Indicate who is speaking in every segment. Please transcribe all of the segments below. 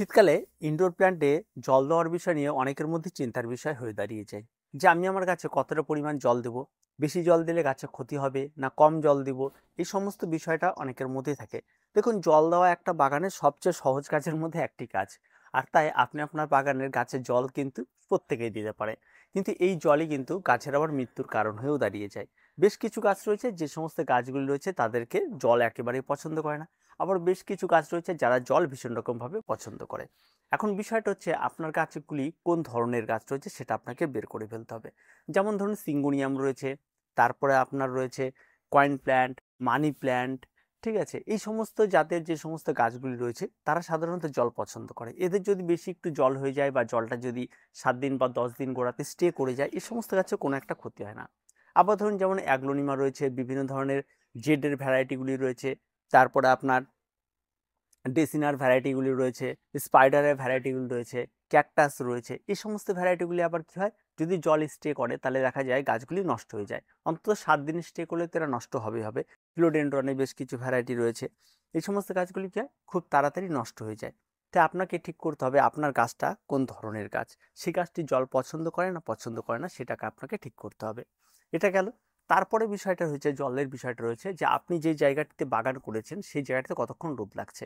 Speaker 1: শীতকালে ইনডোর প্ল্যান্টে জল দেওয়ার বিষয় নিয়ে অনেকের মধ্যে চিন্তার বিষয় হয়ে দাঁড়িয়ে যায় যে আমি আমার গাছে কতটা পরিমাণ জল দেব, বেশি জল দিলে গাছে ক্ষতি হবে না কম জল দিব, এই সমস্ত বিষয়টা অনেকের মধ্যেই থাকে। দেখুন, জল দেওয়া একটা বাগানের সবচেয়ে সহজ কাজের মধ্যে একটি কাজ। আর তাই আপনি আপনার বাগানের গাছে জল কিন্তু প্রত্যেকেই দিতে পারে। কিন্তু এই জলই কিন্তু গাছের আবার মৃত্যুর কারণ হয়েও দাঁড়িয়ে যায়। বেশ কিছু গাছ রয়েছে যে সমস্ত গাছগুলি রয়েছে তাদেরকে জল একেবারেই পছন্দ করে না। আবার বেশ কিছু গাছ রয়েছে যারা জল ভীষণ রকমভাবে পছন্দ করে। এখন বিষয়টা হচ্ছে আপনার গাছগুলি কোন ধরনের গাছ রয়েছে সেটা আপনাকে বের করে ফেলতে হবে। যেমন ধরুন সিঙ্গোনিয়াম রয়েছে, তারপরে আপনার রয়েছে কয়েন প্ল্যান্ট, মানি প্ল্যান্ট, ঠিক আছে? এই সমস্ত জাতের যে সমস্ত গাছগুলি রয়েছে তারা সাধারণত জল পছন্দ করে। এদের যদি বেশি একটু জল হয়ে যায় বা জলটা যদি 7 দিন বা 10 দিন গোড়াতে স্টে করে যায়, এই সমস্ত গাছে কোনো একটা ক্ষতি হয় না। আবার ধরুন যেমন অ্যাগ্লোনিমা রয়েছে, বিভিন্ন ধরনের জেডের ভ্যারাইটিগুলি রয়েছে, তারপরে আপনার ডেসিনার ভ্যারাইটিগুলি রয়েছে, স্পাইডারের ভ্যারাইটিগুলি রয়েছে, ক্যাকটাস রয়েছে। এই সমস্ত ভ্যারাইটিগুলি আবার কি হয়, যদি জল স্টে করে তাহলে দেখা যায় গাছগুলি নষ্ট হয়ে যায়। অন্তত 7 দিন স্টে করলে তো এরা নষ্ট হবে। ফিলোডেন্ড্রনের বেশ কিছু ভ্যারাইটি রয়েছে। এই সমস্ত গাছগুলি কি হয়, খুব তাড়াতাড়ি নষ্ট হয়ে যায়। তাই আপনাকে ঠিক করতে হবে আপনার গাছটা কোন ধরনের গাছ। সেই গাছটি জল পছন্দ করে না পছন্দ করে না সেটাকে আপনাকে ঠিক করতে হবে। এটা গেল। তারপরে বিষয়টা হয়েছে, জলের বিষয়টা রয়েছে যে আপনি যে জায়গাটিতে বাগান করেছেন সেই জায়গাটিতে কতক্ষণ রোদ লাগছে।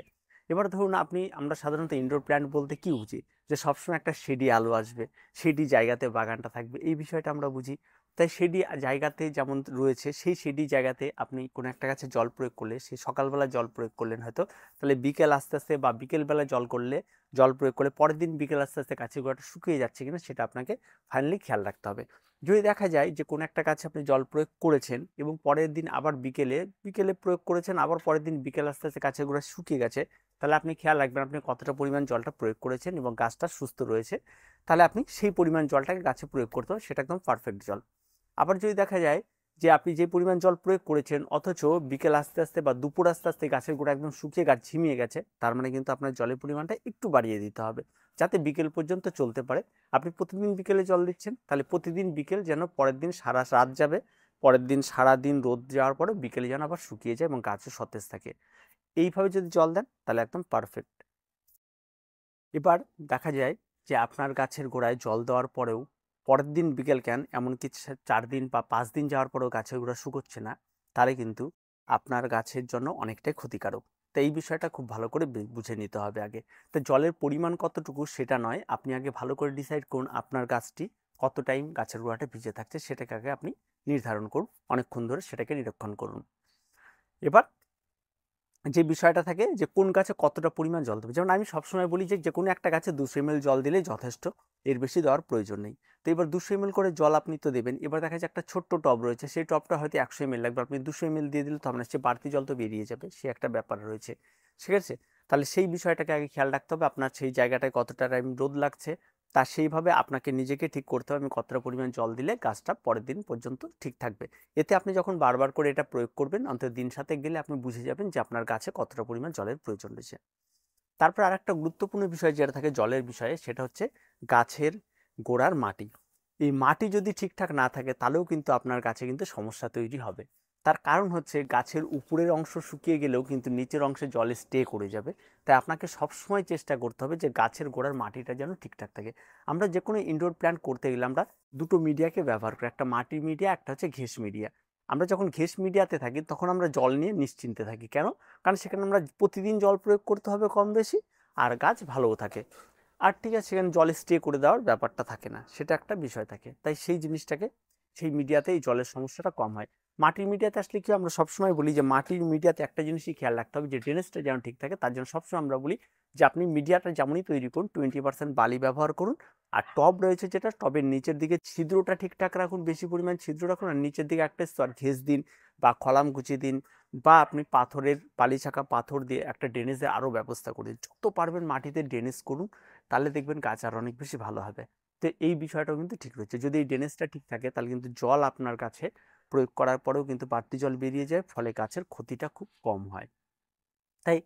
Speaker 1: এবার ধরুন আমরা সাধারণত ইনডোর প্ল্যান্ট বলতে কি বুঝি, যে সবসময় একটা শেডি আলো আসবে, শেডি জায়গাতে বাগানটা থাকবে, এই বিষয়টা আমরা বুঝি। তাই শেডি জায়গাতে যেমন রয়েছে, সেই শেডি জায়গাতে আপনি কোনো একটা গাছে জল প্রয়োগ করলে, সেই সকালবেলা জল প্রয়োগ করলেন হয়তো, তাহলে বিকেল আস্তে আস্তে বা বিকেলবেলা জল প্রয়োগ করলে পরের দিন বিকেল আস্তে আস্তে গাছের গোড়াটা শুকিয়ে যাচ্ছে কিনা সেটা আপনাকে ফাইনালি খেয়াল রাখতে হবে। যদি দেখা যায় যে কোনো একটা গাছে আপনি জল প্রয়োগ করেছেন এবং পরের দিন আবার বিকেলে বিকেলে প্রয়োগ করেছেন, আবার পরের দিন বিকেল আস্তে আস্তে গাছের গোড়া শুকিয়ে গেছে, তাহলে আপনি খেয়াল রাখবেন আপনি কতটা পরিমাণ জলটা প্রয়োগ করেছেন এবং গাছটা সুস্থ রয়েছে। তাহলে আপনি সেই পরিমাণ জলটাকে গাছে প্রয়োগ করতে হবে, সেটা একদম পারফেক্ট জল। আবার যদি দেখা যায় যে আপনি যে পরিমাণ জল প্রয়োগ করেছেন অথচ বিকেল আস্তে আস্তে বা দুপুর আস্তে আস্তে গাছের গোড়া একদম শুকিয়ে গাছ ঝিমিয়ে গেছে, তার মানে কিন্তু আপনার জলের পরিমাণটা একটু বাড়িয়ে দিতে হবে, যাতে বিকেল পর্যন্ত চলতে পারে। আপনি প্রতিদিন বিকেলে জল দিচ্ছেন, তাহলে প্রতিদিন বিকেল যেন পরের দিন সারা রাত যাবে, পরের দিন সারা দিন রোদ যাওয়ার পরে বিকেলে যেন আবার শুকিয়ে যায় এবং গাছও সতেজ থাকে। এইভাবে যদি জল দেন তাহলে একদম পারফেক্ট। এবার দেখা যায় যে আপনার গাছের গোড়ায় জল দেওয়ার পরেও পরের দিন বিকেল কেন, এমনকি 4 দিন বা 5 দিন যাওয়ার পরেও গাছের গোড়া শুকোচ্ছে না, তাহলে কিন্তু আপনার গাছের জন্য অনেকটাই ক্ষতিকারক। তো এই বিষয়টা খুব ভালো করে বুঝে নিতে হবে আগে। তো জলের পরিমাণ কতটুকু সেটা নয়, আপনি আগে ভালো করে ডিসাইড করুন আপনার গাছটি কত টাইম গাছের গোড়াটা ভিজে থাকছে, সেটাকে আগে আপনি নির্ধারণ করুন, অনেকক্ষণ ধরে সেটাকে নিরীক্ষণ করুন। এবার যে বিষয়টা থাকে যে কোন গাছে কতটা পরিমাণ জল দেবে, যেমন আমি সবসময় বলি যে কোনো একটা গাছে 200 ml জল দিলেই যথেষ্ট, এর বেশি দেওয়ার প্রয়োজন নেই। তো এবার 200 ml করে জল আপনি তো দেবেন। এবার দেখা যাচ্ছে একটা ছোট্ট টব রয়েছে, সেই টবটা হয়তো 100 ml লাগবে, আপনি 200 ml দিয়ে দিলে তো আপনার সে বাড়তি জল তো বেরিয়ে যাবে, সে একটা ব্যাপার রয়েছে। ঠিক আছে? তাহলে সেই বিষয়টাকে আগে খেয়াল রাখতে হবে, আপনার সেই জায়গাটায় কতটা টাইম রোদ লাগছে, তা সেইভাবে আপনাকে নিজেকে ঠিক করতে হবে আমি কতটা পরিমাণ জল দিলে গাছটা পরের দিন পর্যন্ত ঠিক থাকবে। এতে আপনি যখন বারবার করে এটা প্রয়োগ করবেন, অন্তত দিন 7 গেলে আপনি বুঝে যাবেন যে আপনার গাছে কতটা পরিমাণ জলের প্রয়োজন রয়েছে। তারপর আরেকটা গুরুত্বপূর্ণ বিষয় যেটা থাকে জলের বিষয়ে, সেটা হচ্ছে গাছের গোড়ার মাটি। এই মাটি যদি ঠিকঠাক না থাকে তাহলেও কিন্তু আপনার গাছে কিন্তু সমস্যা তৈরি হবে। তার কারণ হচ্ছে গাছের উপরের অংশ শুকিয়ে গেলেও কিন্তু নিচের অংশে জল স্টে করে যাবে। তাই আপনাকে সবসময় চেষ্টা করতে হবে যে গাছের গোড়ার মাটিটা যেন ঠিকঠাক থাকে। আমরা যে কোনো ইনডোর প্ল্যান্ট করতে গেলে আমরা দুটো মিডিয়াকে ব্যবহার করি, একটা মাটির মিডিয়া, একটা হচ্ছে ঘেঁস মিডিয়া। আমরা যখন ঘেঁস মিডিয়াতে থাকি তখন আমরা জল নিয়ে নিশ্চিন্তে থাকি। কেন? কারণ সেখানে আমরা প্রতিদিন জল প্রয়োগ করতে হবে কম বেশি, আর গাছ ভালোও থাকে। আর ঠিক আছে, সেখানে জল স্টে করে দেওয়ার ব্যাপারটা থাকে না, সেটা একটা বিষয় থাকে। তাই সেই জিনিসটাকে সেই মিডিয়াতে এই জলের সমস্যাটা কম হয়। মাটির মিডিয়াতে আসলে কি আমরা সবসময় বলি যে মাটির মিডিয়াতে একটা জিনিসই খেয়াল রাখতে হবে যে ড্রেনেজটা যেন ঠিক থাকে। তার জন্য সবসময় আমরা বলি যে আপনি মিডিয়াটা যেমনই তৈরি করুন 20% বালি ব্যবহার করুন। আর টব রয়েছে যেটা, টবের নিচের দিকে ছিদ্রটা ঠিকঠাক রাখুন, বেশি পরিমাণ ছিদ্র রাখুন, আর নিচের দিকে একটা স্তর ঘেঁষ দিন বা কলাম কুচি দিন, বা আপনি পাথরের বালি ছাকা পাথর দিয়ে একটা ড্রেনেজের আরও ব্যবস্থা করে দিন। যত পারবেন মাটিতে ড্রেনেজ করুন, তাহলে দেখবেন গাছ আর অনেক বেশি ভালো হবে। তো এই বিষয়টাও কিন্তু ঠিক রয়েছে, যদি এই ড্রেনেজটা ঠিক থাকে তাহলে কিন্তু জল আপনার কাছে প্রয়োগ করার পরেও কিন্তু বাড়তি জল বেরিয়ে যায়, ফলে গাছের ক্ষতিটা খুব কম হয়। তাই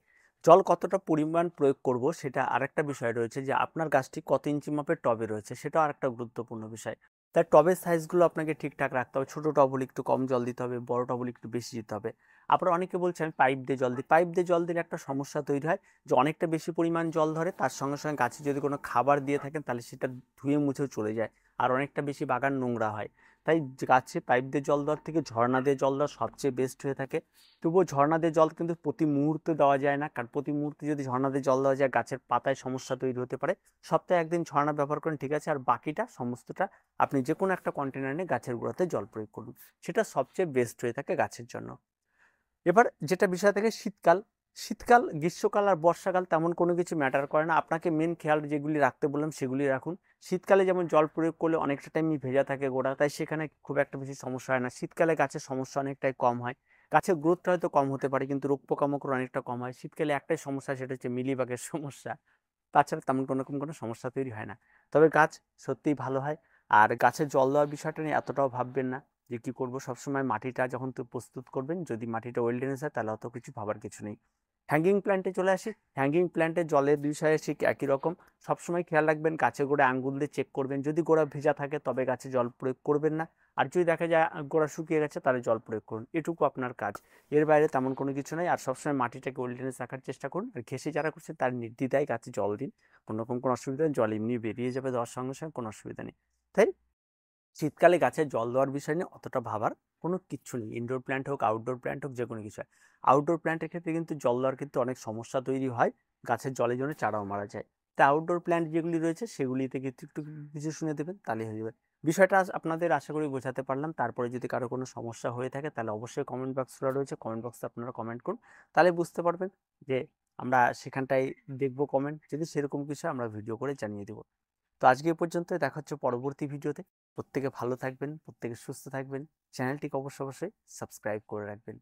Speaker 1: জল কতটা পরিমাণ প্রয়োগ করব সেটা আরেকটা বিষয় রয়েছে, যে আপনার গাছটি কত ইঞ্চি মাপের টবে রয়েছে সেটাও আরেকটা গুরুত্বপূর্ণ বিষয়। তাই টবের সাইজগুলো আপনাকে ঠিকঠাক রাখতে হবে, ছোট টব হলে একটু কম জল দিতে হবে, বড় টব হলে একটু বেশি দিতে হবে। আবার অনেকে বলছে আমি পাইপ দিয়ে জল দিই। পাইপ দিয়ে জল দিলে একটা সমস্যা তৈরি হয় যে অনেকটা বেশি পরিমাণ জল ধরে, তার সঙ্গে সঙ্গে গাছে যদি কোনো খাবার দিয়ে থাকেন তাহলে সেটা ধুয়ে মুছেও চলে যায়, আর অনেকটা বেশি বাগান নোংরা হয়। তাই গাছে পাইপ দিয়ে জল দেওয়ার থেকে ঝর্ণা দিয়ে জল দেওয়া সবচেয়ে বেস্ট হয়ে থাকে। তবুও ঝর্ণা দিয়ে জল কিন্তু প্রতি মুহূর্তে দেওয়া যায় না, কারণ প্রতি মুহূর্তে যদি ঝর্ণা দিয়ে জল দেওয়া যায় গাছের পাতায় সমস্যা তৈরি হতে পারে। সপ্তাহে একদিন ঝর্ণা ব্যবহার করেন, ঠিক আছে, আর বাকিটা সমস্তটা আপনি যে কোনো একটা কন্টেনার নিয়ে গাছের গোড়াতে জল প্রয়োগ করুন, সেটা সবচেয়ে বেস্ট হয়ে থাকে গাছের জন্য। এবার যেটা বিষয় থাকে শীতকাল, শীতকাল, গ্রীষ্মকাল আর বর্ষাকাল তেমন কোনো কিছু ম্যাটার করে না, আপনাকে মেন খেয়াল যেগুলি রাখতে বললাম সেগুলি রাখুন। শীতকালে যেমন জল প্রয়োগ করলে অনেকটা টাইমই ভেজা থাকে গোড়া, তাই সেখানে খুব একটা বেশি সমস্যা হয় না। শীতকালে গাছের সমস্যা অনেকটাই কম হয়, গাছের গ্রোথটা হয়তো কম হতে পারে কিন্তু রোগ পোকামাকড় অনেকটা কম হয়। শীতকালে একটাই সমস্যা, সেটা হচ্ছে মিলিবাগের সমস্যা, তাছাড়া তেমন রকম কোনো সমস্যা তৈরি হয় না। তবে গাছ সত্যিই ভালো হয়। আর গাছের জল দেওয়ার বিষয়টা নিয়ে এতটাও ভাববেন না যে কী করবো, সবসময় মাটিটা যখন প্রস্তুত করবেন, যদি মাটিটা ওয়েলডেনেস হয় তাহলে অত কিছু ভাবার কিছু নেই। হ্যাঙ্গিং প্ল্যান্টে চলে আসি। হ্যাঙ্গিং প্ল্যান্টে জলের বিষয়ে ঠিক একই রকম। সবসময় খেয়াল রাখবেন গাছের গোড়ায় আঙ্গুল দিয়ে চেক করবেন, যদি গোড়া ভেজা থাকে তবে গাছে জল প্রয়োগ করবেন না, আর যদি দেখা যায় গোড়া শুকিয়ে গেছে তাহলে জল প্রয়োগ করুন, এটুকু আপনার কাজ। এর বাইরে তেমন কোনো কিছু নেই। আর সবসময় মাটিটাকে ওয়েলডেনেস রাখার চেষ্টা করুন, আর ঘেঁষে যারা করছে তার নির্দ্বিধায় গাছে জল দিন, কোনোরকম কোনো অসুবিধা নেই, জল এমনি বেরিয়ে যাবে দেওয়ার সঙ্গে সঙ্গে, কোনো অসুবিধা নেই। তাই শীতকালে গাছে জল দেওয়ার বিষয় নিয়ে অতটা ভাবার কোনো কিচ্ছু নেই, ইনডোর প্ল্যান্ট হোক আউটডোর প্ল্যান্ট হোক যে কোনো কিছু হয়। আউটডোর প্ল্যান্টের ক্ষেত্রে কিন্তু জল দেওয়ার কিন্তু অনেক সমস্যা তৈরি হয়, গাছের জলের জন্য চারাও মারা যায়। তাই আউটডোর প্ল্যান্ট যেগুলি রয়েছে সেগুলিতে কিন্তু একটু কিছু শুনে দেবেন, তাহলে হয়ে যাবে। বিষয়টা আপনাদের আশা করি বোঝাতে পারলাম। তারপরে যদি কারো কোনো সমস্যা হয়ে থাকে তাহলে অবশ্যই কমেন্ট বক্স খোলা রয়েছে, কমেন্ট বক্সে আপনারা কমেন্ট করুন, তাহলে বুঝতে পারবেন যে আমরা সেখানটায় দেখবো কমেন্ট, যদি সেরকম কিছু আমরা ভিডিও করে জানিয়ে দেবো। তো আজকে এ পর্যন্ত, দেখা হচ্ছে পরবর্তী ভিডিওতে। প্রত্যেকে ভালো থাকবেন, প্রত্যেকে সুস্থ থাকবেন, চ্যানেলটিকে অবশ্যই সাবস্ক্রাইব করে রাখবেন।